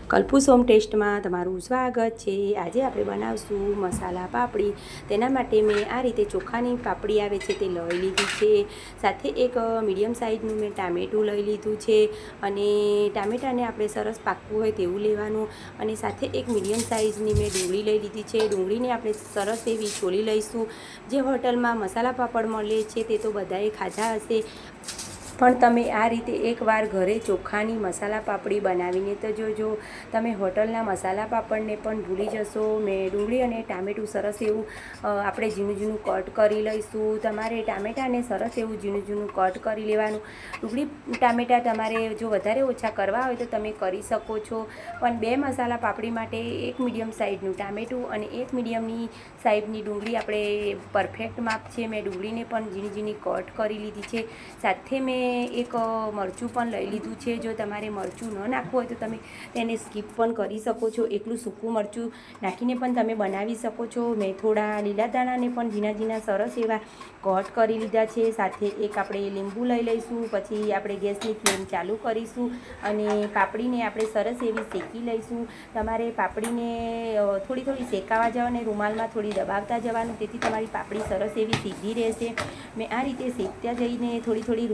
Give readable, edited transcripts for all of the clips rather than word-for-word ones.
કલ્પુસ home ટેસ્ટમાં તમારું સ્વાગત છે। આજે આપણે બનાવશું મસાલા પાપડી। તેના માટે મેં આ રીતે ચોખાની પાપડી આવે છે તે લઈ લીધી છે। સાથે એક મીડિયમ સાઇઝનું મેં ટામેટું લઈ લીધું છે અને ટામેટાને આપણે સરસ પાકવું હોય તેવું લેવાનું। અને સાથે એક મીડિયમ સાઇઝની મેં ડુંગળી લઈ લીધી છે। ડુંગળીને આપણે સરસ એવી છોલી લઈશું। જે હોટલમાં મસાલા પાપડ મળે છે તે તો બધાએ ખાધા હશે, પણ તમે આ રીતે એકવાર ઘરે ચોખાની મસાલા પાપડી બનાવીને તો જોજો, તમે હોટલના મસાલા પાપડને પણ ભૂલી જશો। મેં ડુંગળી અને ટામેટું સરસ એવું આપણે ઝીણું ઝીણું કટ કરી લઈશું। તમારે ટામેટાને સરસ એવું ઝીણું ઝીણું કટ કરી લેવાનું। ડુંગળી ટામેટાં તમારે જો વધારે ઓછા કરવા હોય તો તમે કરી શકો છો, પણ બે મસાલા પાપડી માટે એક મીડિયમ સાઇઝનું ટામેટું અને એક મીડિયમની સાઇઝની ડુંગળી આપણે પરફેક્ટ માપ છે। મેં ડુંગળીને પણ ઝીણી ઝીણી કટ કરી લીધી છે। સાથે મેં એક મરચું પણ લઈ લીધું છે। જો તમારે મરચું ન નાખવું હોય તો તમે તેને સ્કીપ પણ કરી શકો છો। એકલું સૂકું મરચું નાખીને પણ તમે બનાવી શકો છો। મેં થોડા લીલા દાણાને પણ ઝીણા ઝીણા સરસ એવા કટ કરી લીધા છે। સાથે એક આપણે લીંબુ લઈ લઈશું। પછી આપણે ગેસની ફ્લેમ ચાલુ કરીશું અને પાપડીને આપણે સરસ એવી શેકી લઈશું। તમારે પાપડીને થોડી થોડી શેકાવા જાઓ અને રૂમાલમાં થોડી દબાવતા જવાનું, તેથી તમારી પાપડી સરસ એવી સીધી રહેશે। મેં આ રીતે શેકતા જઈને થોડી થોડી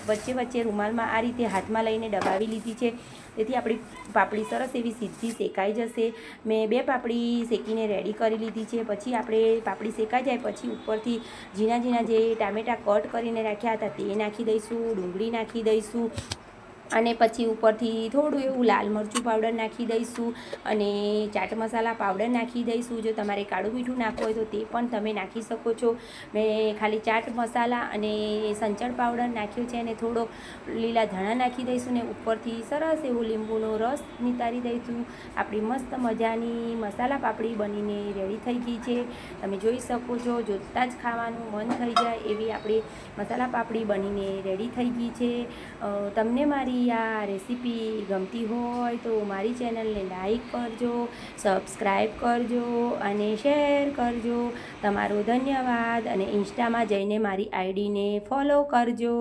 વચ્ચે વચ્ચે રૂમાલમાં આ રીતે હાથમાં લઈને દબાવી લીધી છે, તેથી આપણી પાપડી સરસ એવી સીધી શેકાઈ જશે। મેં બે પાપડી શેકીને રેડી કરી લીધી છે। પછી આપણે પાપડી શેકાઈ જાય પછી ઉપરથી ઝીણા ઝીણા જે ટામેટાં કટ કરીને રાખ્યા હતા તે નાખી દઈશું, ડુંગળી નાખી દઈશું અને પછી ઉપરથી થોડું એવું લાલ મરચું પાવડર નાખી દઈશું અને ચાટ મસાલા પાવડર નાખી દઈશું। જો તમારે કાળું મીઠું નાખવું હોય તો તે પણ તમે નાખી શકો છો। મેં ખાલી ચાટ મસાલા અને સંચળ પાવડર નાખ્યો છે અને થોડો લીલા ધાણા નાખી દઈશું ને ઉપરથી સરસ એવું લીંબુનો રસ નિતારી દઈશું। આપણી મસ્ત મજાની મસાલા પાપડી બનીને રેડી થઈ ગઈ છે। તમે જોઈ શકો છો, જોતાં જ ખાવાનું મન થઈ જાય એવી આપણી મસાલા પાપડી બનીને રેડી થઈ ગઈ છે। તમને મારી આ રેસીપી ગમતી હોય તો મારી ચેનલને લાઈક કરજો, સબસ્ક્રાઈબ કરજો અને શેર કરજો। તમારો ધન્યવાદ। અને ઇન્સ્ટામાં જઈને મારી આઈડીને ફોલો કરજો।